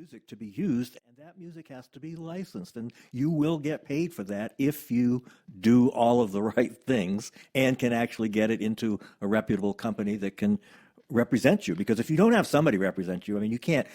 music to be used, and that music has to be licensed, and you will get paid for that if you do all of the right things and can actually get it into a reputable company that can represent you. Because if you don't have somebody represent you, I mean, you can't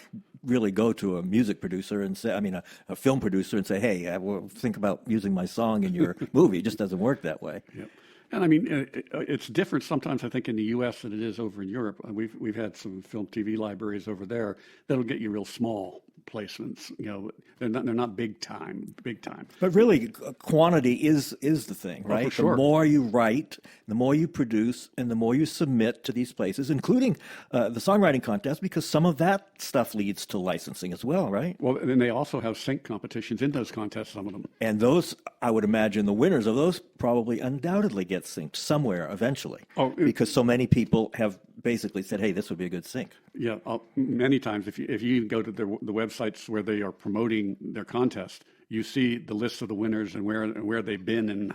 really go to a music producer and say, I mean, a film producer and say, hey, well, think about using my song in your movie. It just doesn't work that way. Yep. And I mean, it's different sometimes, I think, in the U.S. than it is over in Europe. We've had some film TV libraries over there that'll get you real small placements. You know, they're not big time. But really, quantity is the thing, right? For sure. The more you write, the more you produce, and the more you submit to these places, including the songwriting contest, because some of that stuff leads to licensing as well, right? Well, and then they also have sync competitions in those contests, some of them. And those, I would imagine, the winners of those probably undoubtedly get synced somewhere eventually, because so many people have basically said, hey, this would be a good sync. Yeah, many times if you even go to the websites where they are promoting their contest, you see the list of the winners and where they've been, and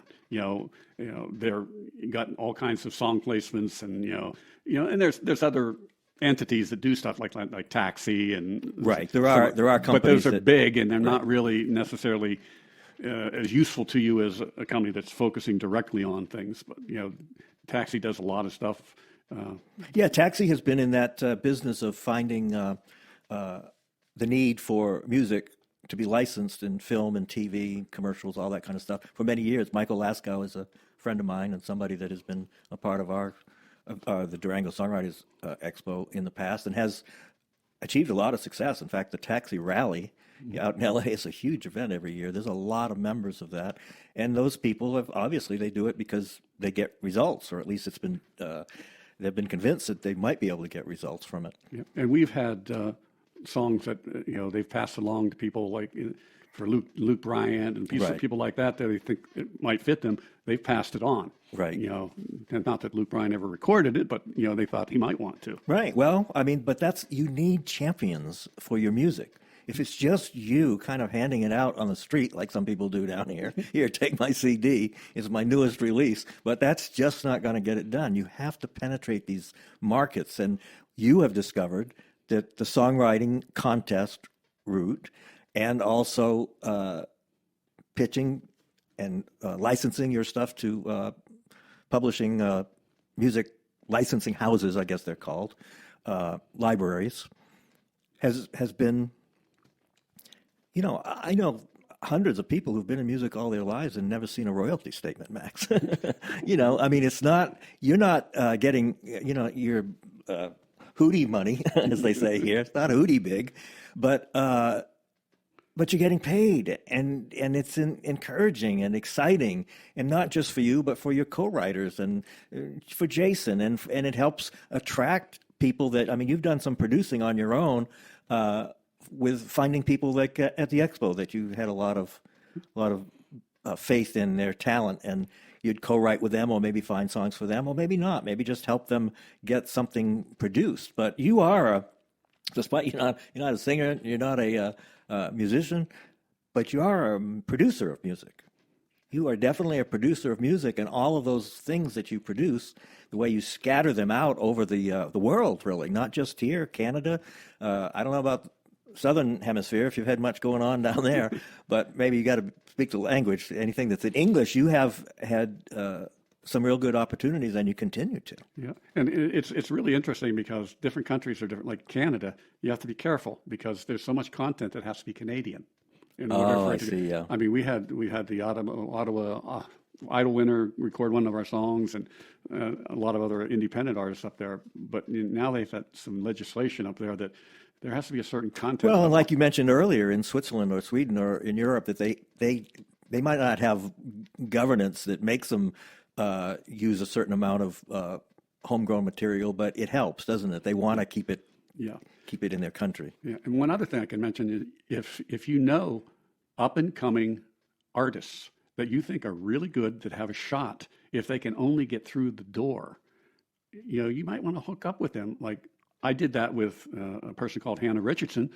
they're got all kinds of song placements, and and there's other entities that do stuff like Taxi and right. There are companies, but those are big, and they're not really necessarily as useful to you as a company that's focusing directly on things. But Taxi does a lot of stuff. Yeah, Taxi has been in that business of finding the need for music to be licensed in film and TV, commercials, all that kind of stuff for many years. Michael Laskow is a friend of mine and somebody that has been a part of the Durango Songwriters Expo in the past and has achieved a lot of success. In fact, the Taxi Rally out in LA is a huge event every year. There's a lot of members of that. And those people obviously they do it because they get results, or at least it's been they've been convinced that they might be able to get results from it. Yeah. And we've had songs that they've passed along to people like for Luke Bryant and people like that they think it might fit them. They've passed it on. Right. And not that Luke Bryant ever recorded it, but they thought he might want to. Right. Well, I mean, but you need champions for your music. If it's just you kind of handing it out on the street like some people do down here, here, take my CD, it's my newest release, but that's just not going to get it done. You have to penetrate these markets, and you have discovered that the songwriting contest route and also pitching and licensing your stuff to publishing music licensing houses, I guess they're called, libraries, has been... I know hundreds of people who've been in music all their lives and never seen a royalty statement, Max. I mean, it's not, you're not getting, your hootie money, as they say here. It's not hootie big, but you're getting paid, and it's encouraging and exciting, and not just for you, but for your co-writers and for Jason, and it helps attract people that, I mean, you've done some producing on your own, with finding people like at the expo that you had a lot of faith in their talent, and you'd co-write with them, or maybe find songs for them, or maybe not, maybe just help them get something produced. But you are despite you're not a singer, you're not a musician, but you are a producer of music. You are definitely a producer of music, and all of those things that you produce, the way you scatter them out over the world, really, not just here, Canada. I don't know about Southern Hemisphere, if you've had much going on down there, but maybe you got to speak the language. Anything that's in English, you have had some real good opportunities, and you continue to. Yeah, and it's really interesting because different countries are different. Like Canada, you have to be careful because there's so much content that has to be Canadian. I see. Yeah. I mean, we had the Ottawa Idol winner record one of our songs, and a lot of other independent artists up there. But now they've had some legislation up there that there has to be a certain content. Well, and like you mentioned earlier, in Switzerland or Sweden or in Europe, that they might not have governance that makes them use a certain amount of homegrown material, but it helps, doesn't it? They want to keep it. Yeah. Keep it in their country. Yeah, and one other thing I can mention is if you know up and coming artists that you think are really good that have a shot, if they can only get through the door, you might want to hook up with them. Like I did that with a person called Hannah Richardson,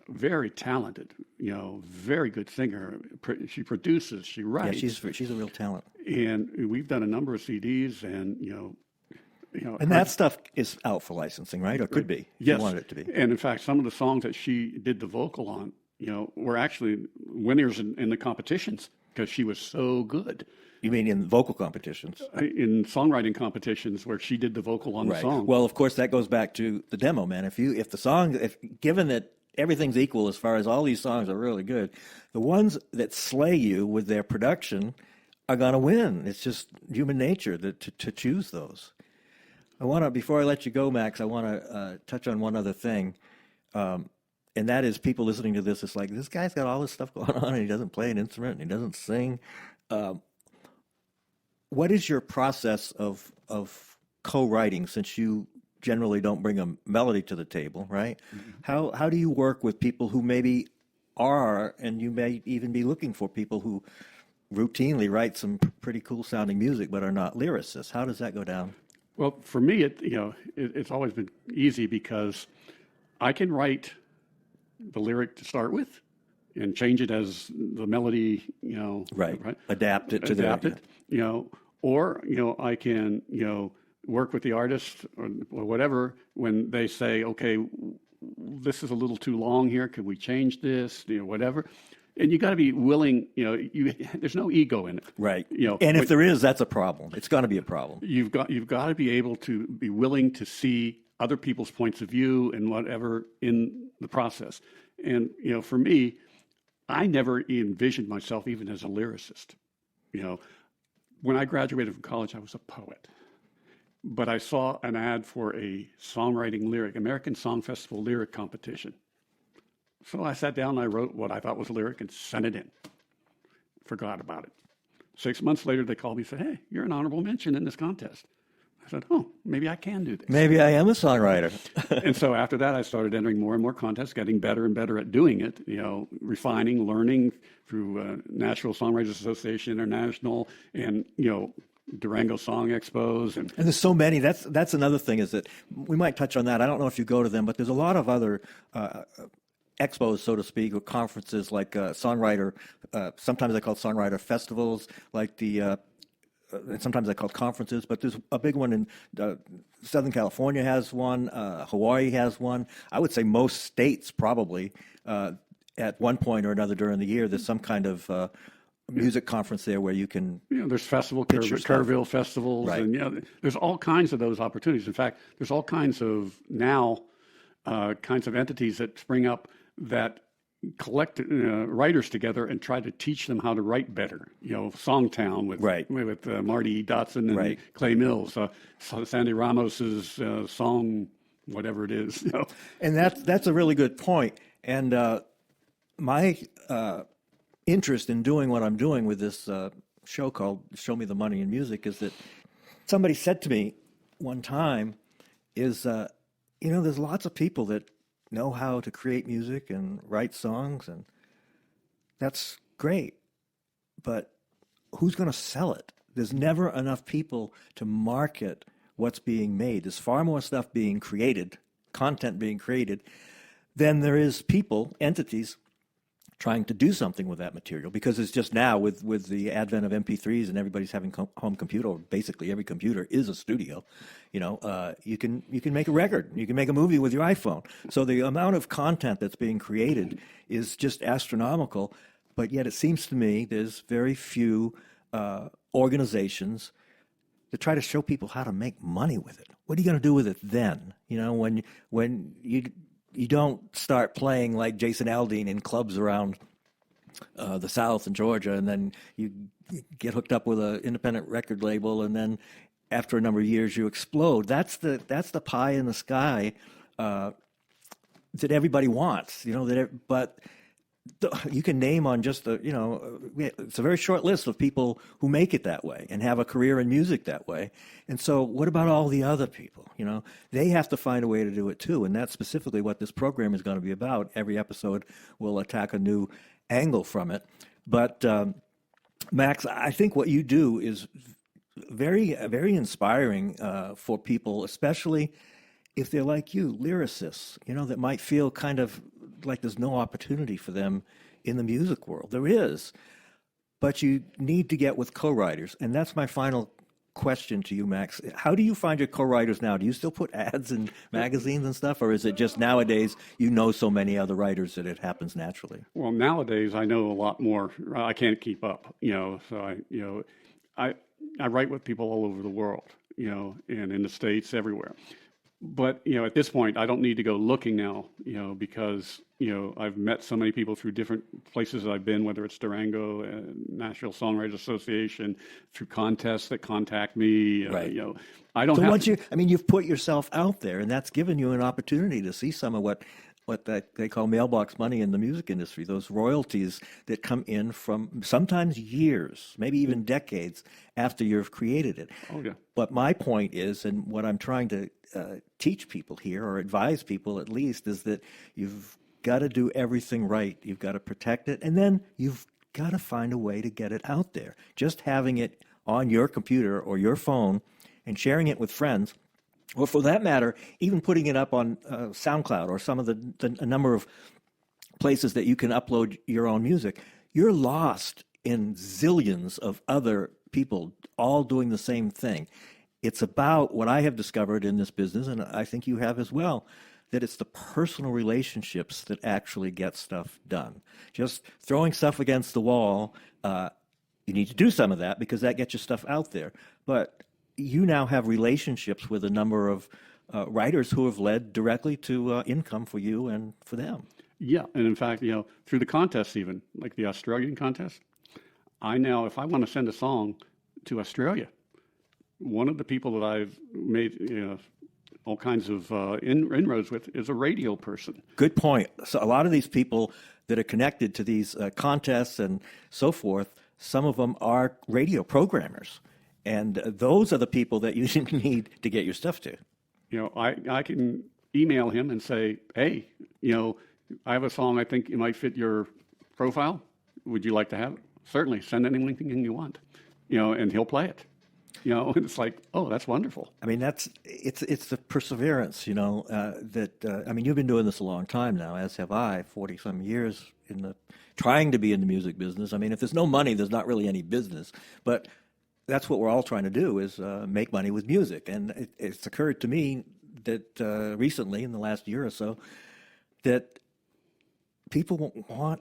very talented, very good singer. She produces, she writes. Yeah, she's a real talent. And we've done a number of CDs, and And that stuff is out for licensing, right? Or could be, if yes, you wanted it to be. and in fact, some of the songs that she did the vocal on, were actually winners in the competitions because she was so good. You mean in vocal competitions? In songwriting competitions where she did the vocal on the Right. song. Well, of course, that goes back to the demo, man. If given that everything's equal as far as all these songs are really good, the ones that slay you with their production are going to win. It's just human nature to choose those. Before I let you go, Max, I want to touch on one other thing. And that is people listening to this, it's like, this guy's got all this stuff going on and he doesn't play an instrument and he doesn't sing. What is your process of co-writing, since you generally don't bring a melody to the table, right? Mm-hmm. How do you work with people who maybe are, and you may even be looking for people who routinely write some pretty cool sounding music but are not lyricists? How does that go down? Well, for me, it's always been easy because I can write the lyric to start with and change it as the melody, right. Adapt it to or I can, work with the artist or whatever when they say, okay, this is a little too long here. Could we change this? Whatever. And you got to be willing, there's no ego in it. Right. And if there is, that's a problem. It's going to be a problem. You've got to be able to be willing to see other people's points of view and whatever in the process. And, for me, I never envisioned myself even as a lyricist. When I graduated from college, I was a poet. But I saw an ad for a songwriting American Song Festival lyric competition. So I sat down and I wrote what I thought was a lyric and sent it in. Forgot about it. 6 months later, they called me and said, hey, you're an honorable mention in this contest. I said, oh, maybe I can do this. Maybe I am a songwriter. And so after that, I started entering more and more contests, getting better and better at doing it, refining, learning through National Songwriters Association International and, Durango Song Expos. And there's so many. That's another thing, is that we might touch on that. I don't know if you go to them, but there's a lot of other expos, so to speak, or conferences like songwriter, sometimes they're called songwriter festivals, like sometimes they're called conferences, but there's a big one in Southern California has one, Hawaii has one. I would say most states probably at one point or another during the year, there's some kind of music conference there where you can there's Kerrville festivals, right. And there's all kinds of those opportunities. In fact, there's all kinds of kinds of entities that spring up that collect writers together and try to teach them how to write better. Songtown with Marty Dotson and Clay Mills, Sandy Ramos's song, whatever it is. And that's a really good point. And my interest in doing what I'm doing with this show called Show Me the Money in Music is that somebody said to me one time is, there's lots of people that know how to create music and write songs, and that's great. But who's going to sell it? There's never enough people to market what's being made. There's far more stuff being created, content being created, than there is people, entities, trying to do something with that material, because it's just now with the advent of MP3s and everybody's having home computer, or basically every computer is a studio. You can make a record, you can make a movie with your iPhone. So the amount of content that's being created is just astronomical. But yet it seems to me there's very few organizations that try to show people how to make money with it. What are you going to do with it then? When you don't start playing like Jason Aldean in clubs around the South and Georgia, and then you get hooked up with an independent record label, and then after a number of years you explode. That's the pie in the sky that everybody wants. But you can name on just it's a very short list of people who make it that way and have a career in music that way. And so what about all the other people? They have to find a way to do it too. And that's specifically what this program is going to be about. Every episode will attack a new angle from it. But Max, I think what you do is very, very inspiring for people, especially if they're like you, lyricists, that might feel kind of like there's no opportunity for them in the music world. There is, but you need to get with co-writers. And that's my final question to you, Max. How do you find your co-writers now? Do you still put ads in magazines and stuff, or is it just nowadays you know so many other writers that it happens naturally? Well, nowadays I know a lot more. I can't keep up, so I write with people all over the world, and in the States, everywhere. But, at this point, I don't need to go looking now, because, I've met so many people through different places that I've been, whether it's Durango, National Songwriters Association, through contests that contact me. Right. I don't So have once to. you've put yourself out there, and that's given you an opportunity to see some of what they call mailbox money in the music industry, those royalties that come in from sometimes years, maybe even decades after you've created it. Oh, yeah. But my point is, and what I'm trying to teach people here, or advise people at least, is that you've got to do everything right. You've got to protect it, and then you've got to find a way to get it out there. Just having it on your computer or your phone and sharing it with friends, or for that matter, even putting it up on SoundCloud or some of a number of places that you can upload your own music, you're lost in zillions of other people all doing the same thing. It's about what I have discovered in this business, and I think you have as well, that it's the personal relationships that actually get stuff done. Just throwing stuff against the wall, you need to do some of that because that gets your stuff out there. But you now have relationships with a number of writers who have led directly to income for you and for them. Yeah, and in fact, through the contests even, like the Australian contest, I now, if I want to send a song to Australia, one of the people that I've made all kinds of inroads with is a radio person. Good point. So a lot of these people that are connected to these contests and so forth, some of them are radio programmers. And those are the people that you need to get your stuff to. I can email him and say, hey, I have a song I think it might fit your profile. Would you like to have it? Certainly, send anything you want, and he'll play it. And it's like, oh, that's wonderful. I mean, it's the perseverance, that, I mean, you've been doing this a long time now, as have I, 40-some years trying to be in the music business. I mean, if there's no money, there's not really any business. But that's what we're all trying to do is make money with music. And it's occurred to me that recently, in the last year or so, that people want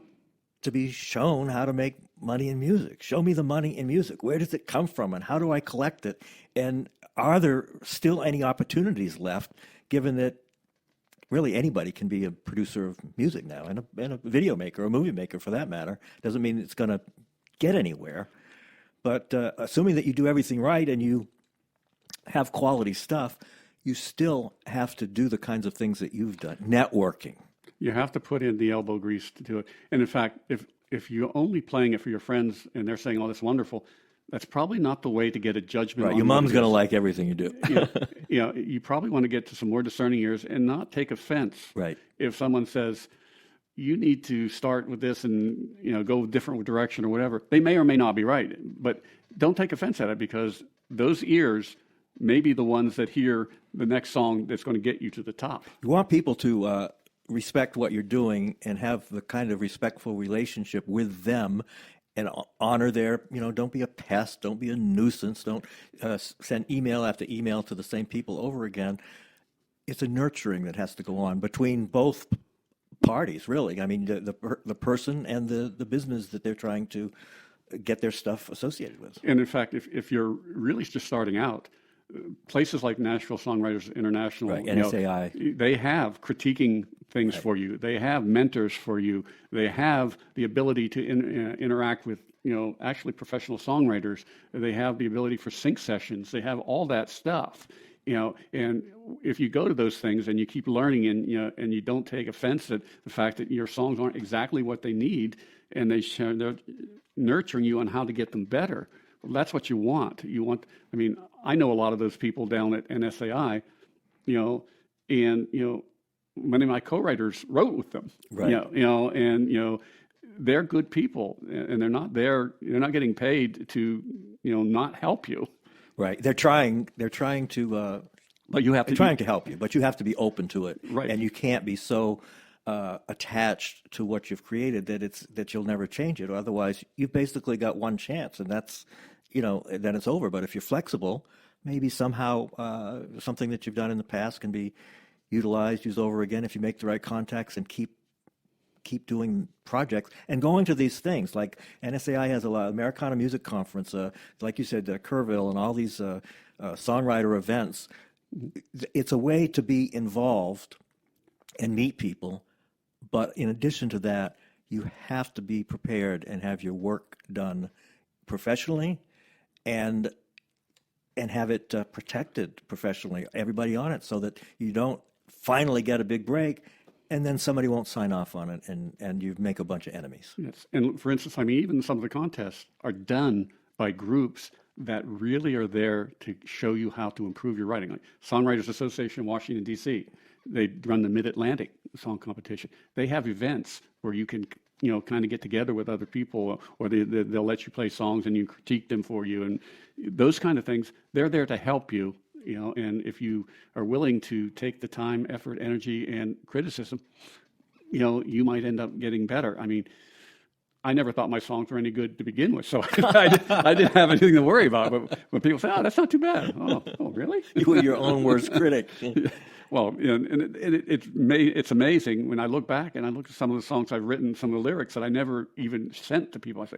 to be shown how to make money in music. Show me the money in music. Where does it come from and how do I collect it? And are there still any opportunities left, given that really anybody can be a producer of music now and a video maker, or a movie maker for that matter? Doesn't mean it's going to get anywhere. But assuming that you do everything right and you have quality stuff, you still have to do the kinds of things that you've done. Networking. You have to put in the elbow grease to do it. And in fact, if you're only playing it for your friends and they're saying, oh, that's wonderful, that's probably not the way to get a judgment. Right. On your mom's going to like everything you do. You probably want to get to some more discerning ears and not take offense. Right. If someone says, you need to start with this and go a different direction or whatever, they may or may not be right. But don't take offense at it, because those ears may be the ones that hear the next song that's going to get you to the top. You want people to respect what you're doing and have the kind of respectful relationship with them and honor their, don't be a pest, don't be a nuisance, don't send email after email to the same people over again. It's a nurturing that has to go on between both parties, really. I mean, the person and the business that they're trying to get their stuff associated with. And in fact, if you're really just starting out, places like Nashville Songwriters International, right, NSAI, they have critiquing things for you. They have mentors for you. They have the ability to interact with, actually professional songwriters. They have the ability for sync sessions. They have all that stuff. And if you go to those things and you keep learning and you don't take offense at the fact that your songs aren't exactly what they need, and they're nurturing you on how to get them better, well, that's what you want. I know a lot of those people down at NSAI, and many of my co-writers wrote with them, right. And they're good people, and they're not getting paid to not help you. Right. They're trying to. But you have to. Trying to help you, but you have to be open to it, right? And you can't be so attached to what you've created that you'll never change it. Otherwise, you've basically got one chance, and that's then it's over. But if you're flexible, maybe somehow something that you've done in the past can be used over again if you make the right contacts and keep doing projects and going to these things. Like NSAI has a lot, Americana Music Conference, like you said, Kerrville, and all these songwriter events. It's a way to be involved and meet people, but in addition to that, you have to be prepared and have your work done professionally and have it protected professionally, everybody on it, so that you don't finally get a big break and then somebody won't sign off on it, and you make a bunch of enemies. Yes. And for instance, I mean, even some of the contests are done by groups that really are there to show you how to improve your writing. Like Songwriters Association in Washington, D.C., they run the Mid-Atlantic Song Competition. They have events where you can, kind of get together with other people, or they'll let you play songs and you critique them for you. And those kind of things, they're there to help you, and if you are willing to take the time, effort, energy, and criticism, you might end up getting better. I mean, I never thought my songs were any good to begin with, so I didn't have anything to worry about. But when people say, "Oh, that's not too bad," oh really? You were your own worst critic. Well, and it's amazing when I look back and I look at some of the songs I've written, some of the lyrics that I never even sent to people. I say,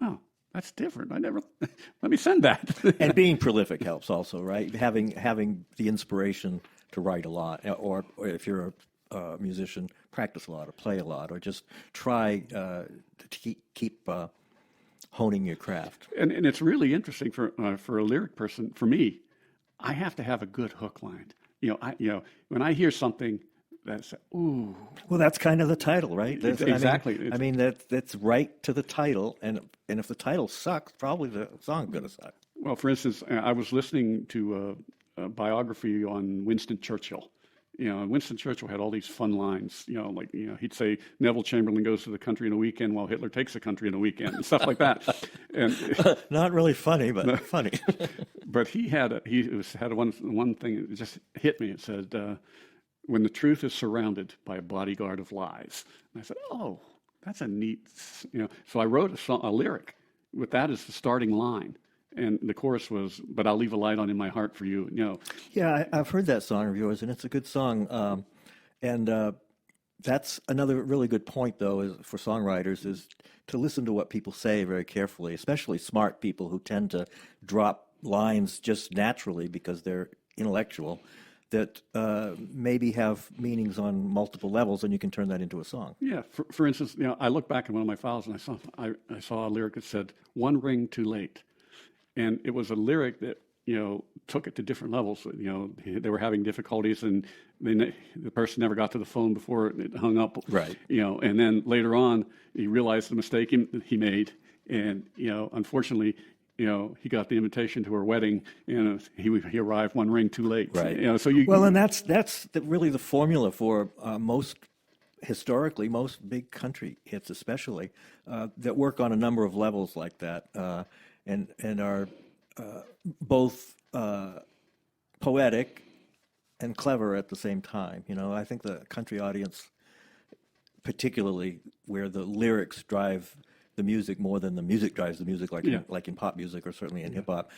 "Wow, that's different. Let me send that." And being prolific helps also, right? Having the inspiration to write a lot, or if you're a musician, practice a lot, or play a lot, or just try to keep honing your craft. And it's really interesting for a lyric person. For me, I have to have a good hook line. When I hear something that's ooh. Well, that's kind of the title, right? Exactly. I mean that's right to the title, and if the title sucks, probably the song's gonna suck. Well, for instance, I was listening to a biography on Winston Churchill. Winston Churchill had all these fun lines. He'd say Neville Chamberlain goes to the country in a weekend while Hitler takes the country in a weekend, and stuff like that. And not really funny, but funny. But he had one thing that just hit me. It said, "When the truth is surrounded by a bodyguard of lies." And I said, "Oh, that's a neat." So I wrote a lyric with that as the starting line. And the chorus was, "But I'll leave a light on in my heart for you." Yeah, I've heard that song of yours, and it's a good song. And that's another really good point, though, for songwriters, is to listen to what people say very carefully, especially smart people who tend to drop lines just naturally because they're intellectual, that maybe have meanings on multiple levels, and you can turn that into a song. Yeah. For instance, I look back at one of my files, and I saw a lyric that said, "One ring too late." And it was a lyric that, took it to different levels. They were having difficulties, and the person never got to the phone before it hung up. Right. And then later on, he realized the mistake he made. And, unfortunately, he got the invitation to her wedding, and he arrived one ring too late. Right. And that's really the formula for historically, most big country hits especially, that work on a number of levels like that. And are both poetic and clever at the same time. I think the country audience, particularly where the lyrics drive the music more than the music drives the music, like in pop music or certainly in hip hop,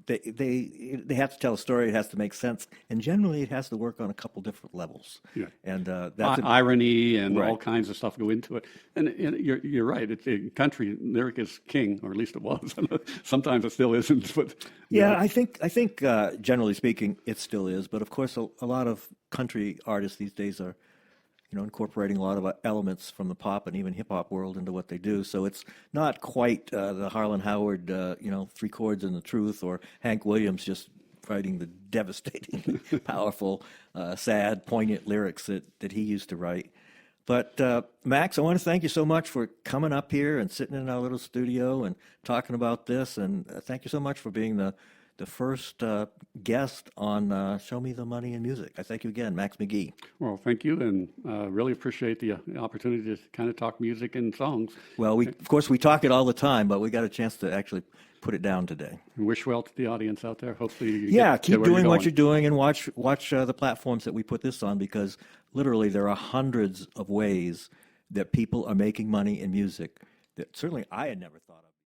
they have to tell a story. It has to make sense, and generally it has to work on a couple different levels. Yeah. And that's irony and right. all kinds of stuff go into it. And you're right. Country lyric is king, or at least it was. Sometimes it still isn't. But I think generally speaking, it still is. But of course, a lot of country artists these days are, incorporating a lot of elements from the pop and even hip hop world into what they do. So it's not quite the Harlan Howard, 3 chords and the truth, or Hank Williams just writing the devastating, powerful, sad, poignant lyrics that he used to write. But Max, I want to thank you so much for coming up here and sitting in our little studio and talking about this. And thank you so much for being the first guest on Show Me the Money in Music. I thank you again, Max McGee. Well, thank you, and really appreciate the opportunity to kind of talk music and songs. Well, of course, we talk it all the time, but we got a chance to actually put it down today. Wish well to the audience out there. Hopefully, keep doing what you're doing, and watch the platforms that we put this on, because literally there are hundreds of ways that people are making money in music that certainly I had never thought of.